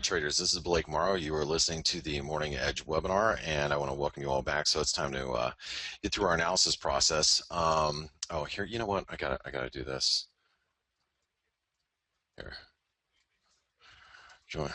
Hi traders, this is Blake Morrow. You are listening to the Morning Edge webinar, and I want to welcome you all back. So it's time to get through our analysis process. Oh, here, you know what? I gotta do this. Here, join.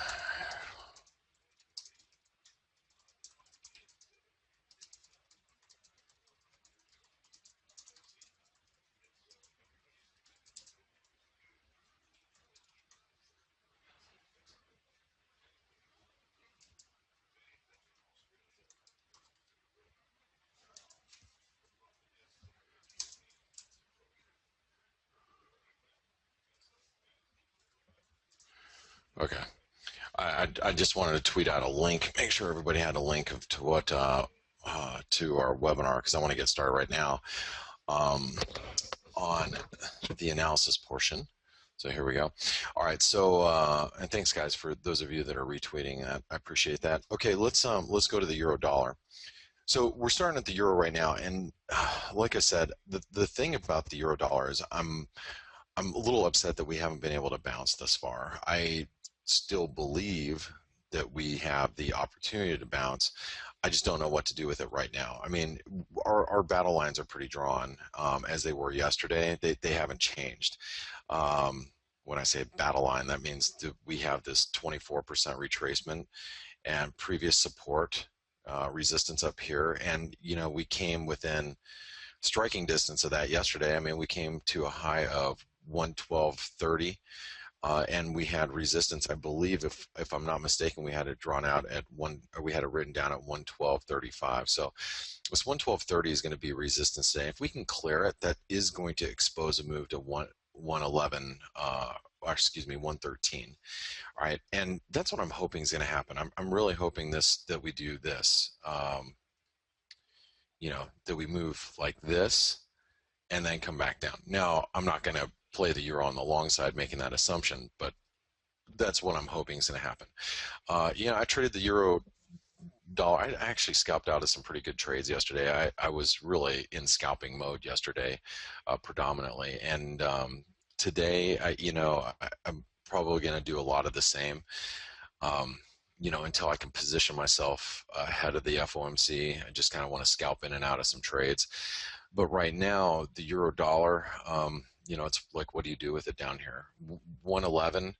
Okay, I just wanted to tweet out a link, make sure everybody had a link to what to our webinar because I want to get started right now on the analysis portion. So here we go. All right. So and thanks guys for those of you that are retweeting that. I appreciate that. Okay, let's go to the euro dollar. So we're starting at the euro right now, and like I said, the thing about the euro dollar is I'm a little upset that we haven't been able to bounce this far. I still believe that we have the opportunity to bounce. I just don't know what to do with it right now. I mean, our battle lines are pretty drawn as they were yesterday. They haven't changed. When I say battle line, that means that we have this 24% retracement and previous support resistance up here, and you know, we came within striking distance of that yesterday. I mean, we came to a high of 112.30 and we had resistance, I believe, if I'm not mistaken, we had it drawn out at we had it written down at 112.35. So this 112.30 is going to be resistance today. If we can clear it, that is going to expose a move to 111 excuse me, 113. All right, and that's what I'm hoping is going to happen. I'm really hoping that we do this. You know, that we move like this and then come back down. Now, I'm not going to play the euro on the long side making that assumption, but that's what I'm hoping is going to happen. You know, I traded the euro dollar. I actually scalped out of some pretty good trades yesterday. I was really in scalping mode yesterday predominantly, and today I'm probably going to do a lot of the same. You know, until I can position myself ahead of the FOMC. I just kind of want to scalp in and out of some trades. But right now, the euro dollar, you know, it's like, what do you do with it down here? 111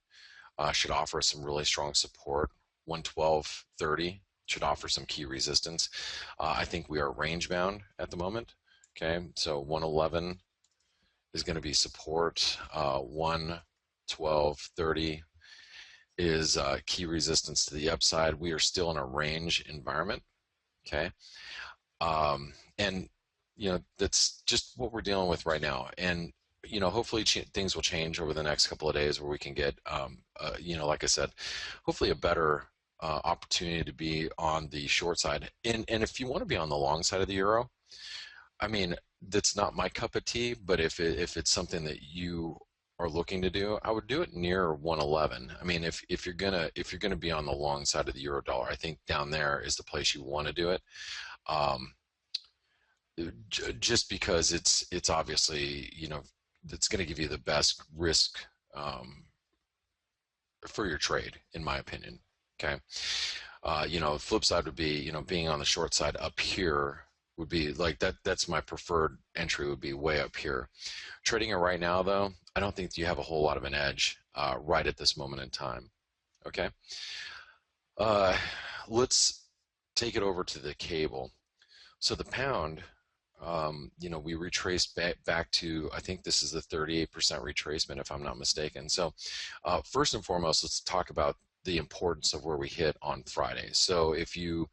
should offer some really strong support. 112.30 should offer some key resistance. I think we are range bound at the moment. Okay, so 111 is going to be support. 112.30 is key resistance to the upside. We are still in a range environment. Okay, and you know, that's just what we're dealing with right now. And you know, hopefully things will change over the next couple of days where we can get you know, like I said, hopefully a better opportunity to be on the short side. And if you want to be on the long side of the euro, I mean, that's not my cup of tea, but if it's something that you are looking to do, I would do it near 111. I mean, if you're gonna be on the long side of the euro dollar, I think down there is the place you want to do it. Just because it's obviously, you know, it's going to give you the best risk for your trade, in my opinion. Okay, you know, flip side would be, you know, being on the short side up here would be like that. That's my preferred entry, would be way up here. Trading it right now, though, I don't think you have a whole lot of an edge right at this moment in time. Okay, let's take it over to the cable. So the pound, you know, we retraced back to, I think this is the 38% retracement, if I'm not mistaken. So first and foremost, let's talk about the importance of where we hit on Friday. So if you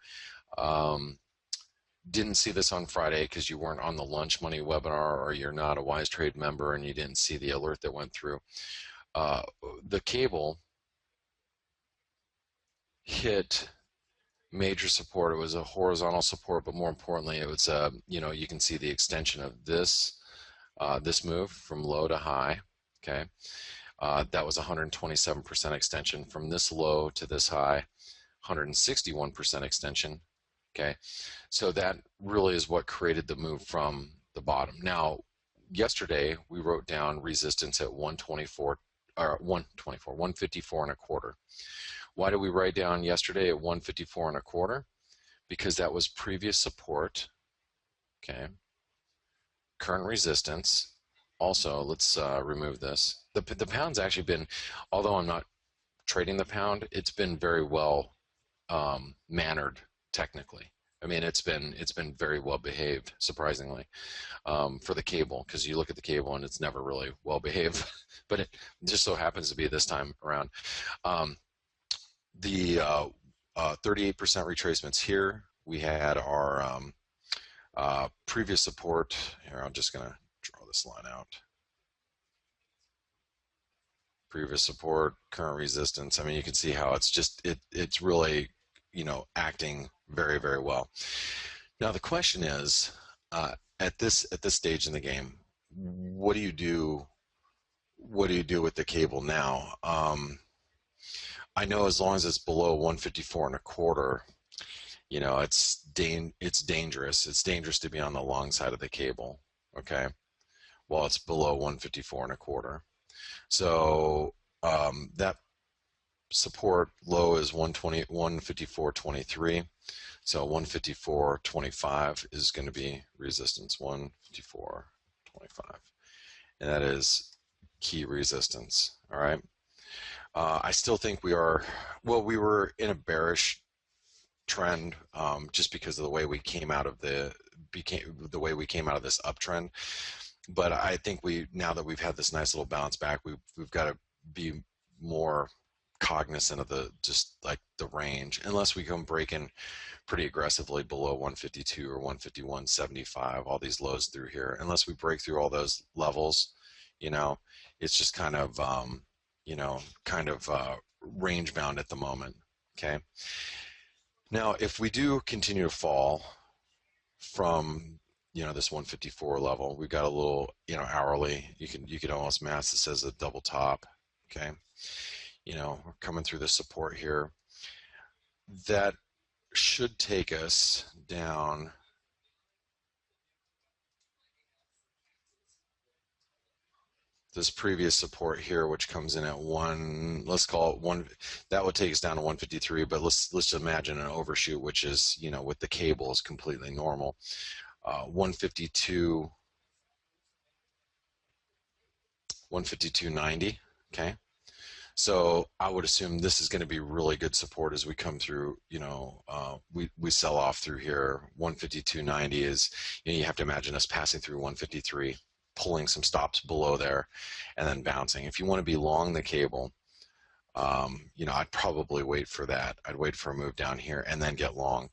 didn't see this on Friday because you weren't on the Lunch Money webinar, or you're not a Wise Trade member and you didn't see the alert that went through, the cable hit major support. It was a horizontal support, but more importantly, it was you know, you can see the extension of this this move from low to high. Okay, that was 127% extension from this low to this high, 161% extension. Okay, so that really is what created the move from the bottom. Now, yesterday we wrote down resistance at 124 or 154 and a quarter. Why did we write down yesterday at 154.25? Because that was previous support. Okay. Current resistance. Also, let's remove this. The pound's actually been, although I'm not trading the pound, it's been very well mannered technically. I mean, it's been very well behaved, surprisingly, for the cable, because you look at the cable and it's never really well behaved, but it just so happens to be this time around. The 38% retracements here. We had our previous support. Here, I'm just going to draw this line out. Previous support, current resistance. I mean, you can see how it's just, it's really, you know, acting very, very well. Now the question is, at this stage in the game, what do you do? What do you do with the cable now? I know as long as it's below 154.25, you know, it's dangerous. It's dangerous to be on the long side of the cable, okay, while it's below 154.25. So that support low is 154.23. So 154.25 is going to be resistance, 154.25, and that is key resistance. All right. I still think we are, well, we were in a bearish trend just because of the way we came out of this uptrend. But I think now that we've had this nice little bounce back, we've got to be more cognizant of the range, unless we come breaking pretty aggressively below 152 or 151.75, all these lows through here. Unless we break through all those levels, you know, it's just kind of range bound at the moment. Okay. Now, if we do continue to fall from, you know, this 154 level, we've got a little, you know, hourly. You could almost match this as a double top. Okay. You know, we're coming through the support here. That should take us down this previous support here, which comes in at let's call it one. That would take us down to 153, but let's imagine an overshoot, which is, you know, with the cable is completely normal. 152.90. Okay. So I would assume this is going to be really good support as we come through, you know, we sell off through here. 152.90 is, you know, you have to imagine us passing through 153, pulling some stops below there, and then bouncing. If you want to be long the cable, you know, I'd probably wait for that. I'd wait for a move down here and then get long.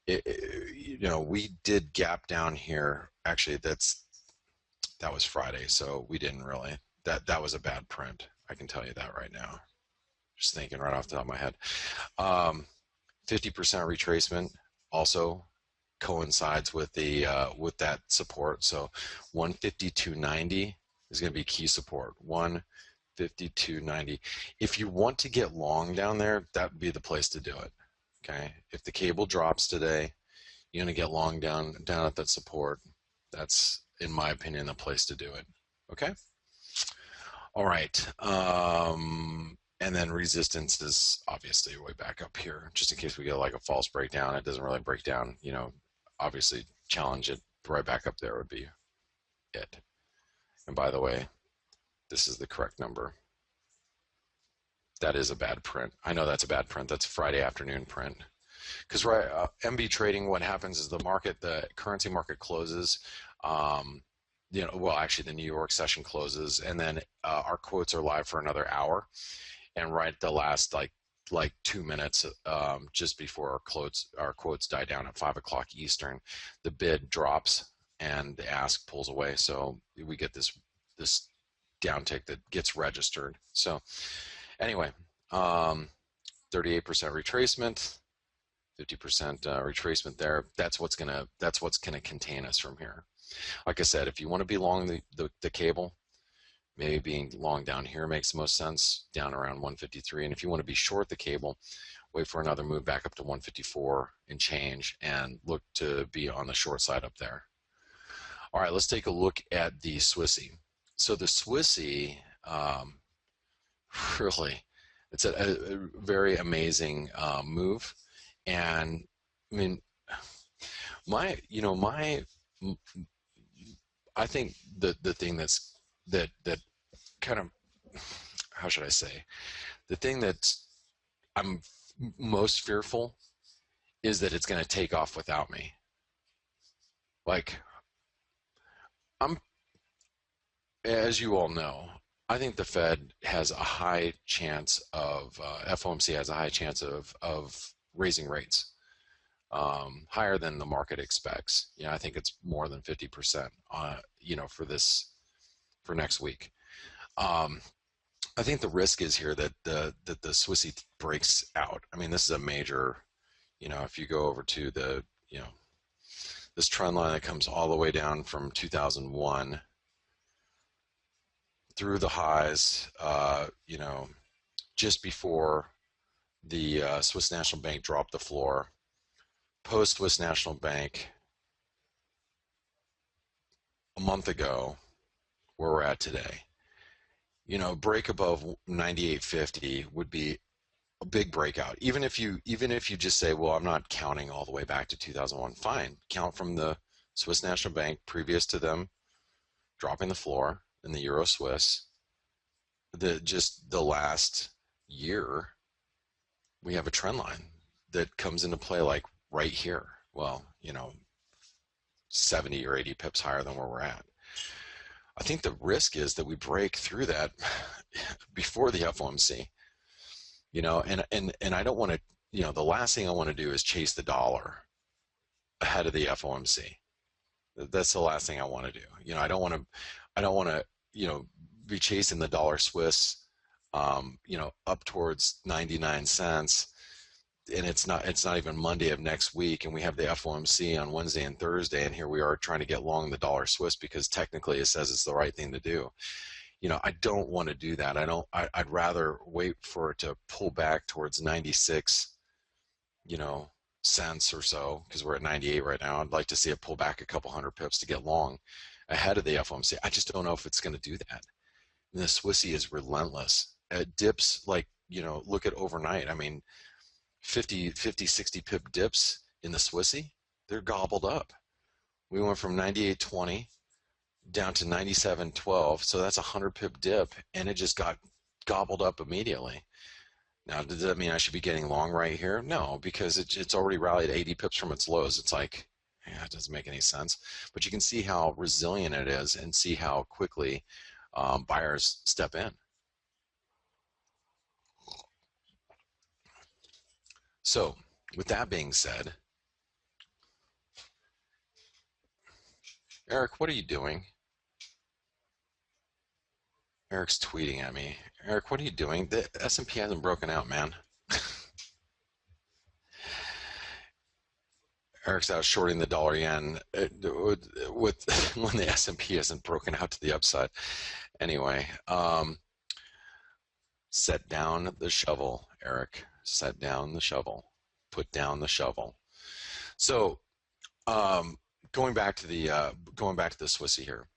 You know, we did gap down here. Actually, that was Friday, so we didn't really. That was a bad print. I can tell you that right now. Just thinking right off the top of my head. 50% retracement also coincides with the with that support. So 152.90 is going to be key support. 152.90. If you want to get long down there, that would be the place to do it. Okay. If the cable drops today, you're going to get long down at that support. That's, in my opinion, the place to do it. Okay. All right. And then resistance is obviously way back up here, just in case we get like a false breakdown. It doesn't really break down, you know, obviously challenge it right back up there would be it. And by the way, this is the correct number. That is a bad print. I know that's a bad print. That's a Friday afternoon print. Because MB trading, what happens is the currency market closes. You know, well, actually the New York session closes, and then our quotes are live for another hour. And right at the last like 2 minutes, just before our quotes die down at 5 o'clock Eastern, the bid drops and the ask pulls away. So we get this downtick that gets registered. So anyway, 38% retracement, 50% retracement there. That's what's gonna contain us from here. Like I said, if you want to be long the cable, maybe being long down here makes the most sense, down around 153. And if you want to be short the cable, wait for another move back up to 154 and change, and look to be on the short side up there. All right, let's take a look at the Swissy. So the Swissy, really, It's a very amazing move. And I mean, my I think the thing that kind of, how should I say, the thing that's I'm most fearful is that it's going to take off without me. Like, I'm, as you all know, I think the Fed has a high chance of FOMC has a high chance of raising rates, higher than the market expects. I think it's more than 50%. For this, for next week. Um, I think the risk is here that the Swissy breaks out. I mean, this is a major. If you go over to the this trend line that comes all the way down from 2001 through the highs, just before the Swiss National Bank dropped the floor, post Swiss National Bank a month ago, where we're at today. Break above 98.50 would be a big breakout. Even if you just say, well, I'm not counting all the way back to 2001, fine. Count from the Swiss National Bank previous to them dropping the floor in the Euro Swiss. Just the last year, we have a trend line that comes into play like right here. Well, 70 or 80 pips higher than where we're at. I think the risk is that we break through that before the FOMC. And I don't want to, the last thing I want to do is chase the dollar ahead of the FOMC. That's the last thing I want to do. I don't want to, be chasing the dollar Swiss, up towards 99 cents. And it's not even Monday of next week, and we have the FOMC on Wednesday and Thursday, and here we are trying to get long the dollar Swiss because technically it says it's the right thing to do. I don't want to do that. I'd rather wait for it to pull back towards 96, cents or so, because we're at 98 right now. I'd like to see it pull back a couple hundred pips to get long ahead of the FOMC. I just don't know if it's going to do that. And the Swissy is relentless. It dips like, look at overnight. I mean, 50, 60 pip dips in the Swissy, they're gobbled up. We went from 98.20 down to 97.12, so that's a 100 pip dip, and it just got gobbled up immediately. Now, does that mean I should be getting long right here? No, because it's already rallied 80 pips from its lows. It's like, yeah, it doesn't make any sense. But you can see how resilient it is and see how quickly buyers step in. So, with that being said, Eric, what are you doing? Eric's tweeting at me. Eric, what are you doing? The S&P hasn't broken out, man. Eric's out shorting the dollar yen with when the S&P hasn't broken out to the upside. Anyway, set down the shovel, Eric. Set down the shovel. Put down the shovel. So, going back to the Swissy here.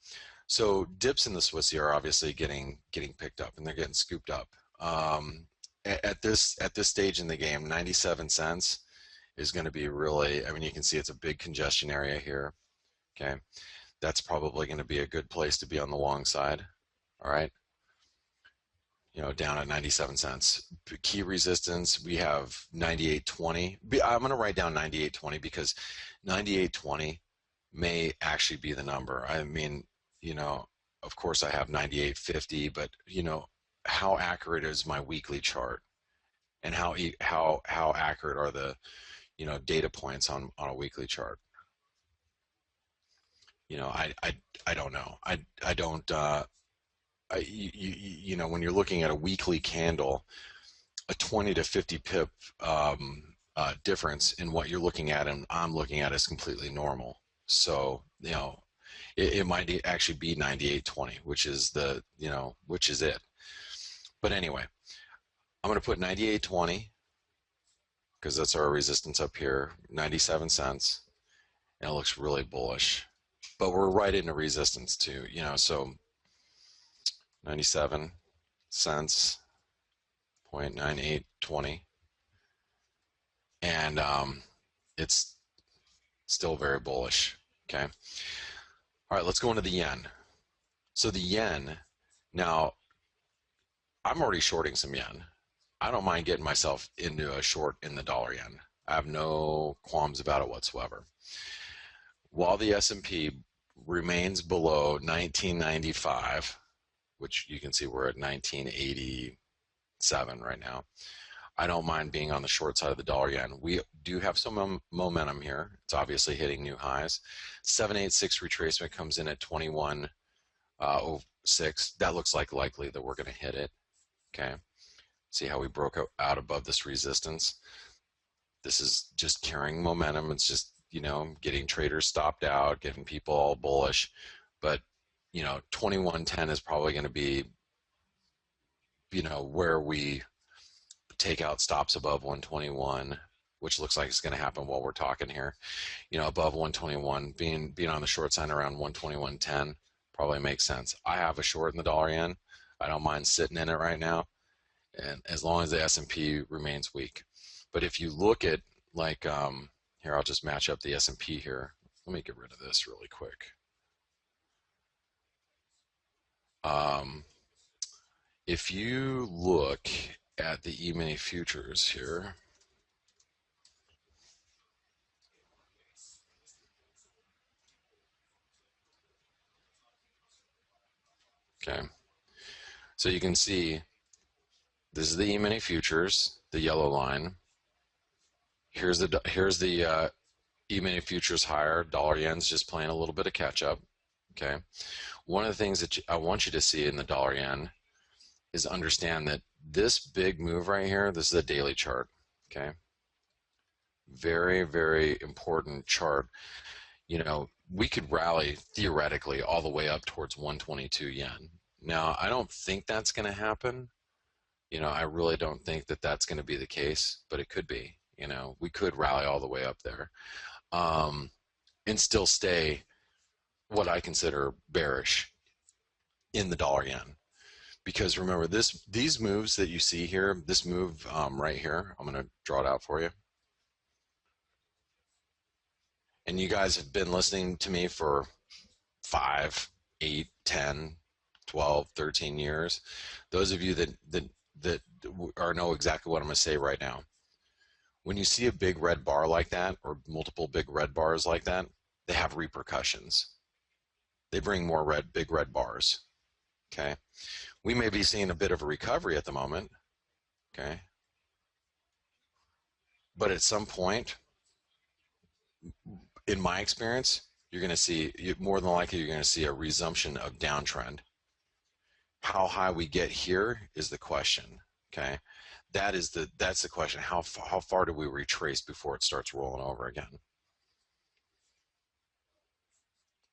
So dips in the Swissy are obviously getting picked up, and they're getting scooped up. At this stage in the game, 97 cents is going to be really. I mean, you can see it's a big congestion area here. Okay, that's probably going to be a good place to be on the long side. All right. Down at 97 cents. Key resistance, we have 98.20. I'm going to write down 98.20 because 98.20 may actually be the number. I mean, of course I have 98.50, but how accurate is my weekly chart, and how accurate are the data points on a weekly chart? I don't know. I don't. When you're looking at a weekly candle, a 20 to 50 pip difference in what you're looking at and I'm looking at is completely normal. So it might actually be 98.20, which is it. But anyway, I'm going to put 98.20 because that's our resistance up here, 97 cents, and it looks really bullish. But we're right into resistance too, so 97 cents. 0.9820, and it's still very bullish. Okay. All right, let's go into the yen. So the yen, now I'm already shorting some yen. I don't mind getting myself into a short in the dollar yen. I have no qualms about it whatsoever. While the S&P remains below 1995, which you can see we're at 1987 right now, I don't mind being on the short side of the dollar yen. We do have some momentum here. It's obviously hitting new highs. 786 retracement comes in at 21.06. That looks like likely that we're going to hit it. Okay. See how we broke out above this resistance? This is just carrying momentum. It's just, getting traders stopped out, getting people all bullish. But, 2110 is probably going to be, where we take out stops above 121, which looks like it's going to happen while we're talking here. Above 121, being on the short side around 121.10 probably makes sense. I have a short in the dollar yen. I don't mind sitting in it right now, and as long as the S&P remains weak. But if you look at here, I'll just match up the S&P here. Let me get rid of this really quick. If you look at the E-mini futures here, okay, so you can see this is the E-mini futures, the yellow line. Here's the E-mini futures higher. Dollar yen's just playing a little bit of catch up. Okay, one of the things that I want you to see in the dollar yen is understand that this big move right here, this is a daily chart. Okay, very, very important chart. We could rally theoretically all the way up towards 122 yen. Now, I don't think that's going to happen. I really don't think that that's going to be the case, but it could be. We could rally all the way up there and still stay what I consider bearish in the dollar yen. Because remember, these moves that you see here, this move right here, I'm going to draw it out for you. And you guys have been listening to me for 5, 8, 10, 12, 13 years. Those of you that know exactly what I'm going to say right now. When you see a big red bar like that, or multiple big red bars like that, they have repercussions. They bring more big red bars. Okay, we may be seeing a bit of a recovery at the moment. Okay, but at some point, in my experience, you're going to see, more than likely, you're going to see a resumption of downtrend. How high we get here is the question. Okay, that's the question. How far do we retrace before it starts rolling over again?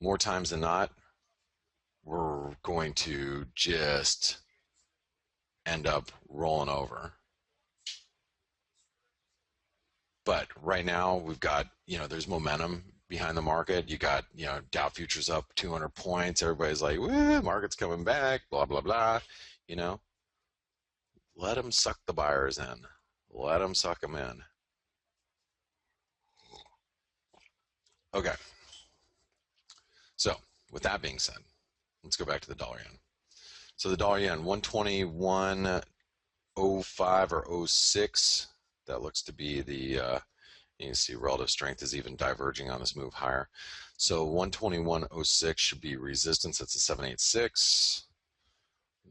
More times than not, we're going to just end up rolling over. But right now we've got, there's momentum behind the market. You got, Dow futures up 200 points. Everybody's like, woo, market's coming back, blah, blah, blah. Let them suck the buyers in. Let them suck them in. Okay. So with that being said, let's go back to the dollar yen. So the dollar yen, 121.05 or 06. That looks to be the, you can see relative strength is even diverging on this move higher. So 121.06 should be resistance. That's a 786.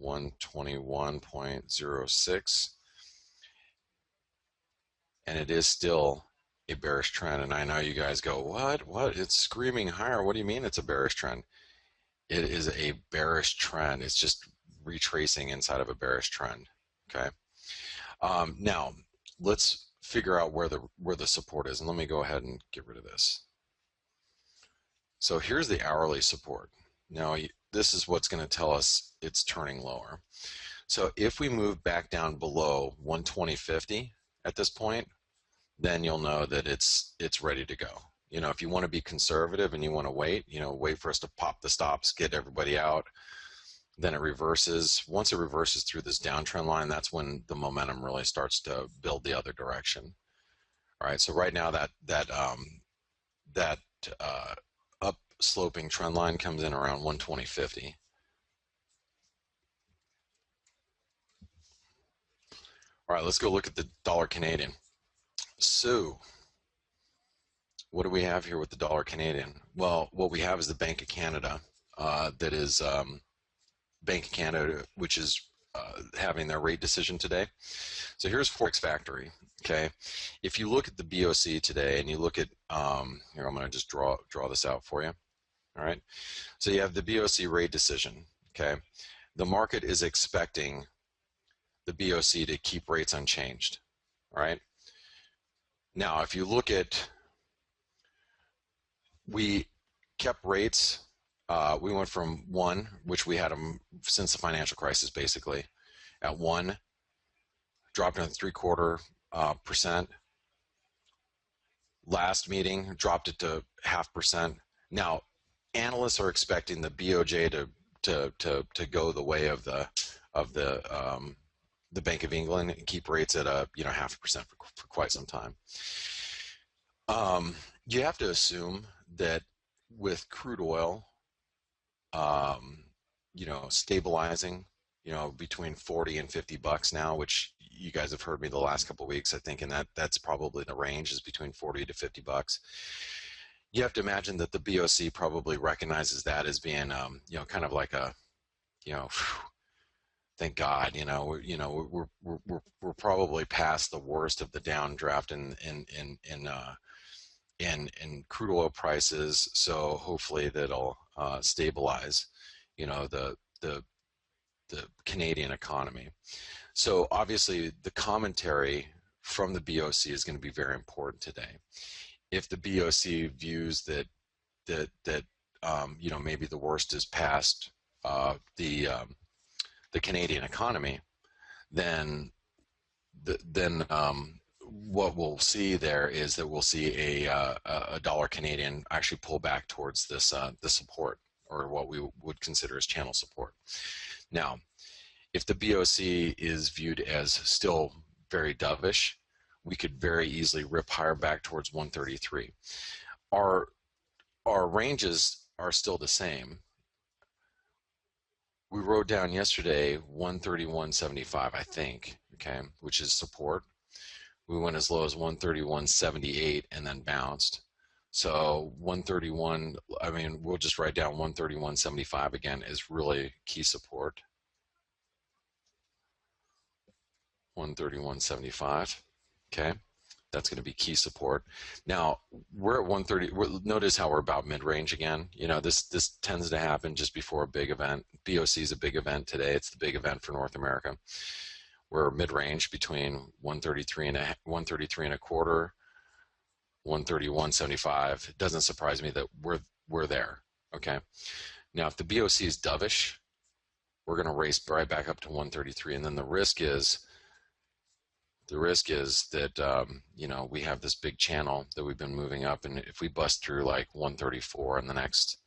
121.06. And it is still a bearish trend. And I know you guys go, what? It's screaming higher. What do you mean it's a bearish trend? It is a bearish trend. It's just retracing inside of a bearish trend. Okay. Now let's figure out where the support is. And let me go ahead and get rid of this. So here's the hourly support. Now this is what's going to tell us it's turning lower. So if we move back down below 120.50 at this point, then you'll know that it's ready to go. If you want to be conservative and you want to wait, wait for us to pop the stops, get everybody out, then it reverses. Once it reverses through this downtrend line, that's when the momentum really starts to build the other direction. All right, so right now that up sloping trend line comes in around 120.50. All right, let's go look at the dollar Canadian. So what do we have here with the dollar Canadian? Well, what we have is the Bank of Canada, that is Bank of Canada, which is having their rate decision today. So here's Forex Factory. Okay, if you look at the BOC today and you look at here, I'm going to just draw this out for you. All right, so you have the BOC rate decision. Okay, the market is expecting the BOC to keep rates unchanged. All right, now if you look at, we kept rates. We went from 1, which we had them since the financial crisis, basically, at 1, dropped down 0.75%. Last meeting, dropped it to 0.5%. Now, analysts are expecting the BOJ to go the way of the Bank of England and keep rates at 0.5% for quite some time. You have to assume that with crude oil, stabilizing, between 40 and 50 bucks now, which you guys have heard me the last couple of weeks, I think, and that's probably the range, is between 40 to 50 bucks. You have to imagine that the BOC probably recognizes that as being, kind of like a, thank God, we're probably past the worst of the downdraft in crude oil prices. So hopefully that'll stabilize, the Canadian economy. So obviously the commentary from the BOC is going to be very important today. If the BOC views that maybe the worst is past the Canadian economy, then what we'll see there is that we'll see a dollar Canadian actually pull back towards this the support, or what we would consider as channel support. Now, if the BOC is viewed as still very dovish, we could very easily rip higher back towards 133. Our ranges are still the same. We wrote down yesterday 131.75, I think, okay, which is support. We went as low as 131.78 and then bounced. So 131, I mean, we'll just write down 131.75 again is really key support. 131.75, okay, that's going to be key support. Now we're at 130. Notice how we're about mid-range again. This tends to happen just before a big event. BOC is a big event today. It's the big event for North America. We're mid-range between 133 and 133.25, 131.75. It doesn't surprise me that we're there. Okay. Now, if the BOC is dovish, we're going to race right back up to 133, and then the risk is that we have this big channel that we've been moving up, and if we bust through like 134 in the next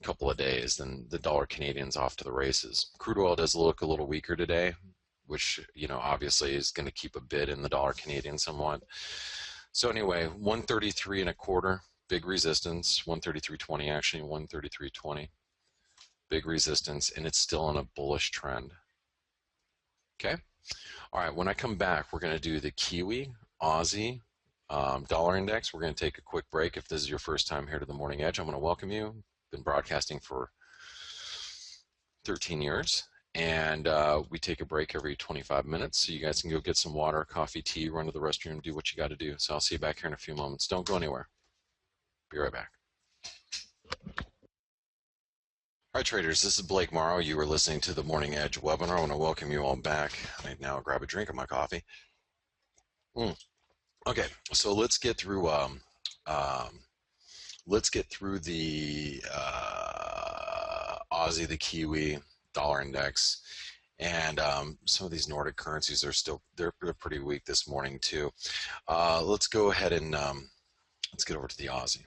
couple of days, then the dollar Canadian's off to the races. Crude oil does look a little weaker today, which obviously is going to keep a bid in the dollar Canadian somewhat. So anyway, 133.25, big resistance. 133.20 actually, 133.20, big resistance, and it's still in a bullish trend. Okay. All right, when I come back, we're going to do the Kiwi, Aussie, dollar index. We're going to take a quick break. If this is your first time here to the Morning Edge, I'm going to welcome you. Been broadcasting for 13 years, and we take a break every 25 minutes, so you guys can go get some water, coffee, tea, run to the restroom, do what you got to do. So I'll see you back here in a few moments. Don't go anywhere. Be right back. All right, traders, this is Blake Morrow. You were listening to the Morning Edge webinar. I want to welcome you all back. I now grab a drink of my coffee. Okay, so let's get through the Aussie, the Kiwi, dollar index, and some of these Nordic currencies are still they're pretty weak this morning too. Let's go ahead and let's get over to the Aussie.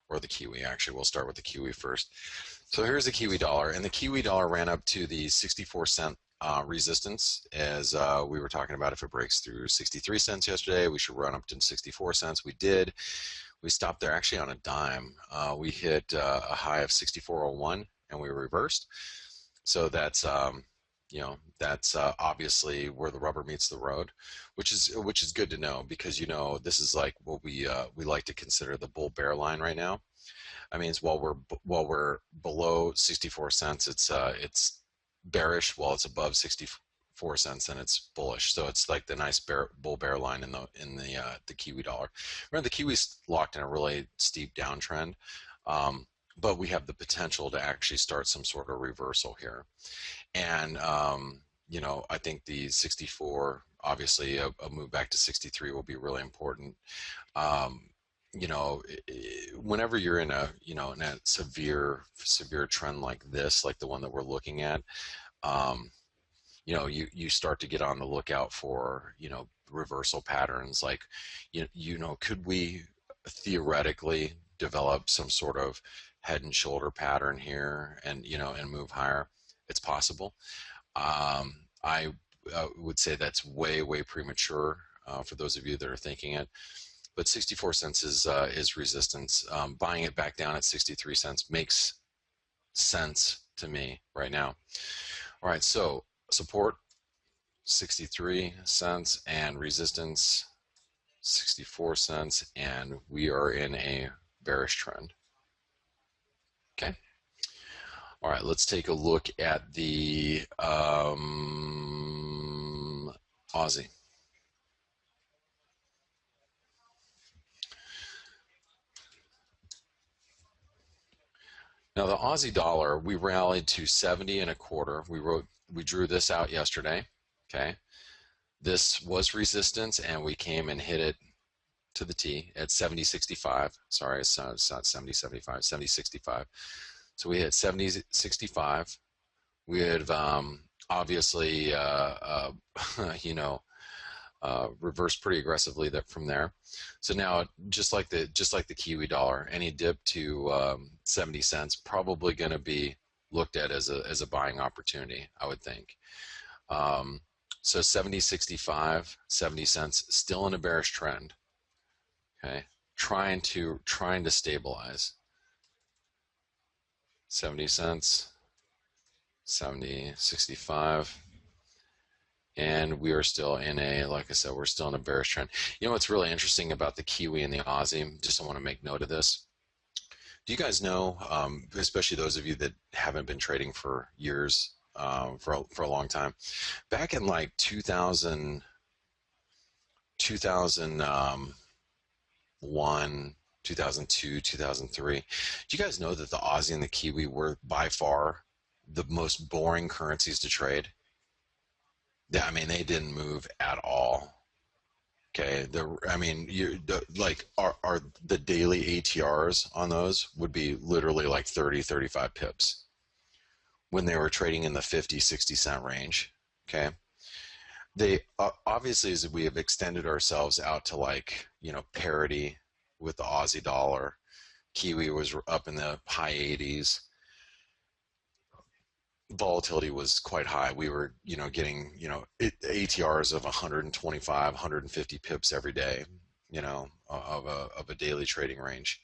or the Kiwi. Actually, we'll start with the Kiwi first. So here's the Kiwi dollar, and the Kiwi dollar ran up to the 64 cent resistance, as we were talking about. If it breaks through 63 cents yesterday, we should run up to 64 cents. We did. We stopped there actually on a dime. We hit a high of 64.01, and we reversed. So that's obviously where the rubber meets the road, which is good to know, because this is like what we like to consider the bull bear line right now. I mean, while we're below 64 cents, it's bearish. While it's above 64 cents, and it's bullish. So it's like the nice bull bear line in the Kiwi dollar. Remember, the Kiwi's locked in a really steep downtrend, but we have the potential to actually start some sort of reversal here. And I think the 64, obviously, a move back to 63 will be really important. Um, Whenever you're in a severe trend like this, like the one that we're looking at, um, you start to get on the lookout for reversal patterns. Like, could we theoretically develop some sort of head and shoulder pattern here, and move higher? It's possible. I would say that's way premature for those of you that are thinking it. But 64 cents is resistance. Buying it back down at 63 cents makes sense to me right now. All right, so support 63 cents and resistance 64 cents, and we are in a bearish trend. Okay. All right, let's take a look at the Aussie. Now the Aussie dollar, we rallied to 70.25. We drew this out yesterday. Okay, this was resistance, and we came and hit it to the T at 70.65. Sorry, it's not 70.75, 70.65. So we hit 70.65. We had obviously reversed pretty aggressively from there. So now, just like the Kiwi dollar, any dip to 70 cents probably going to be looked at as a buying opportunity, I would think. So 70.65, 70 cents, still in a bearish trend. Okay, trying to stabilize. 70 cents, 70.65. And we are still like I said, we're still in a bearish trend. You know what's really interesting about the Kiwi and the Aussie? Just I want to make note of this. Do you guys know, especially those of you that haven't been trading for years, for a long time, back in like 2001, 2002, 2003, do you guys know that the Aussie and the Kiwi were by far the most boring currencies to trade? I mean, they didn't move at all. Okay, are the daily ATRs on those would be literally like 30, 35 pips when they were trading in the 50, 60 cent range. Okay, they obviously, as we have extended ourselves out to parity with the Aussie dollar, Kiwi was up in the high 80s. Volatility was quite high. We were, getting, ATRs of 125, 150 pips every day, of a daily trading range.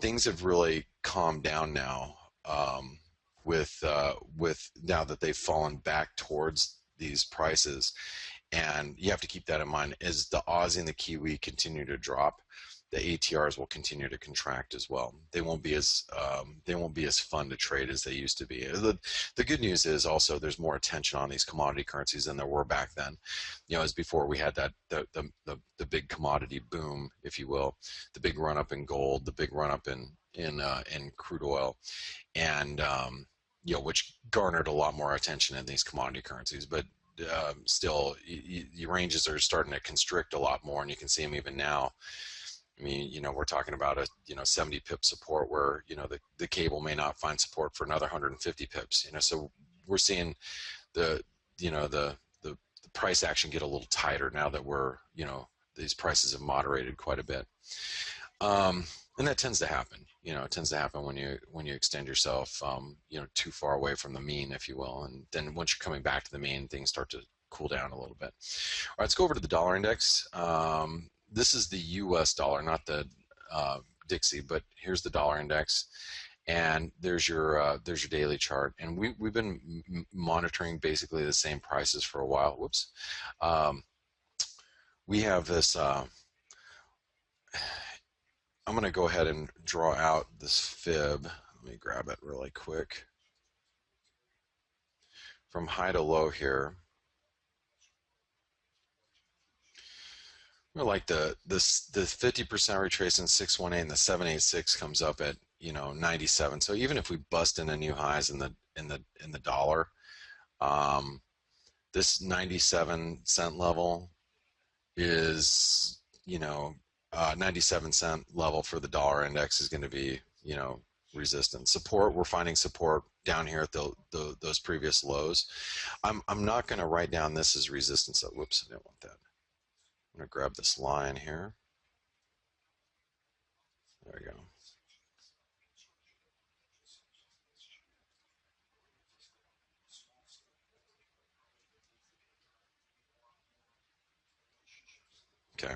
Things have really calmed down now, with now that they've fallen back towards these prices. And you have to keep that in mind. As the Aussie and the Kiwi continue to drop, the ATRs will continue to contract as well. They won't be as fun to trade as they used to be. The good news is also there's more attention on these commodity currencies than there were back then. As before we had that the big commodity boom, if you will, the big run up in gold, the big run up in crude oil, and which garnered a lot more attention in these commodity currencies. But still, the ranges are starting to constrict a lot more, and you can see them even now. I mean, we're talking about a 70 pip support where the cable may not find support for another 150 pips. So we're seeing the price action get a little tighter now that these prices have moderated quite a bit. And that tends to happen. It tends to happen when you extend yourself, too far away from the mean, if you will. And then once you're coming back to the mean, things start to cool down a little bit. All right, let's go over to the dollar index. This is the U.S. dollar, not the Dixie, but here's the dollar index. And there's your daily chart, and we've been monitoring basically the same prices for a while. Whoops, we have this. I'm going to go ahead and draw out this fib. Let me grab it really quick. From high to low here, we're like the 50% retracement 618 and the 786 comes up at 97. So even if we bust into new highs in the dollar, this 97-cent level is 97-cent level for the dollar index is going to be resistance. Support, we're finding support down here at those previous lows. I'm not going to write down this as resistance. Oh, whoops, I didn't want that. I'm going to grab this line here. There we go. Okay.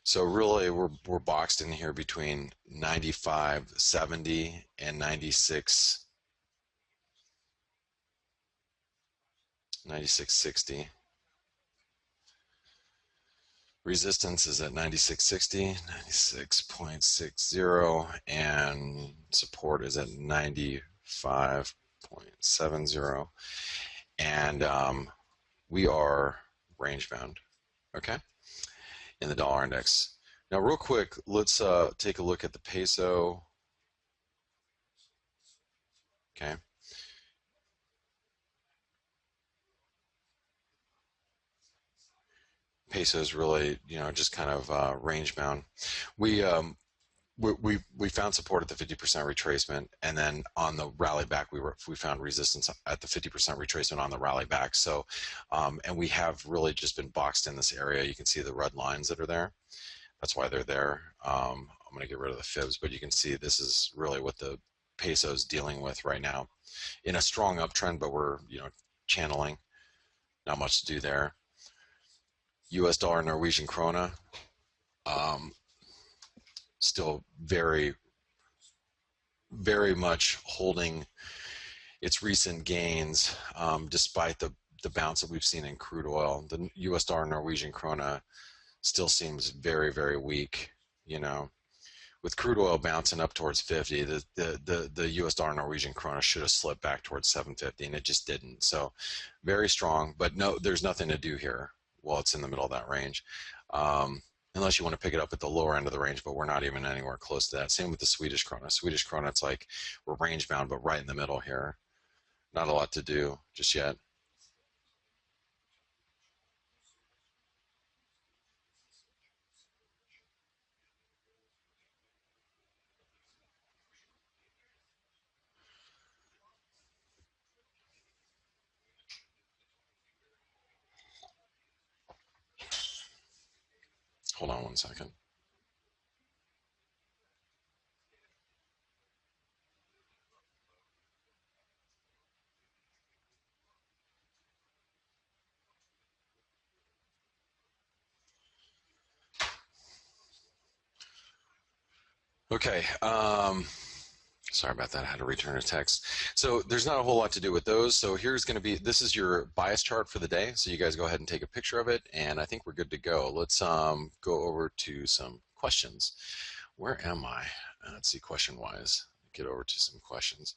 So really, we're boxed in here between 95.70 and 96.60. Resistance is at 96.60, 96.60, and support is at 95.70, and we are range bound. Okay. In the dollar index. Now, real quick, let's take a look at the peso. Okay. Peso is really, just kind of range bound. We found support at the 50% retracement, and then on the rally back, we found resistance at the 50% retracement on the rally back. So, and we have really just been boxed in this area. You can see the red lines that are there. That's why they're there. I'm going to get rid of the fibs, but you can see this is really what the peso is dealing with right now. In a strong uptrend, but we're channeling. Not much to do there. U.S. dollar, Norwegian krona. Still very, very much holding its recent gains, despite the bounce that we've seen in crude oil. The U.S. dollar, Norwegian krona still seems very, very weak. With crude oil bouncing up towards 50, the U.S. dollar, Norwegian krona should have slipped back towards 750, and it just didn't. So very strong, but no, there's nothing to do here while it's in the middle of that range. Unless you want to pick it up at the lower end of the range, but we're not even anywhere close to that. Same with the Swedish krona. Swedish krona, it's like we're range bound, but right in the middle here. Not a lot to do just yet. Hold on one second. Okay. Sorry about that. I had to return a text. So there's not a whole lot to do with those. So here's going to be, this is your bias chart for the day. So you guys go ahead and take a picture of it, and I think we're good to go. Let's go over to some questions. Where am I? Let's see, question-wise. Get over to some questions.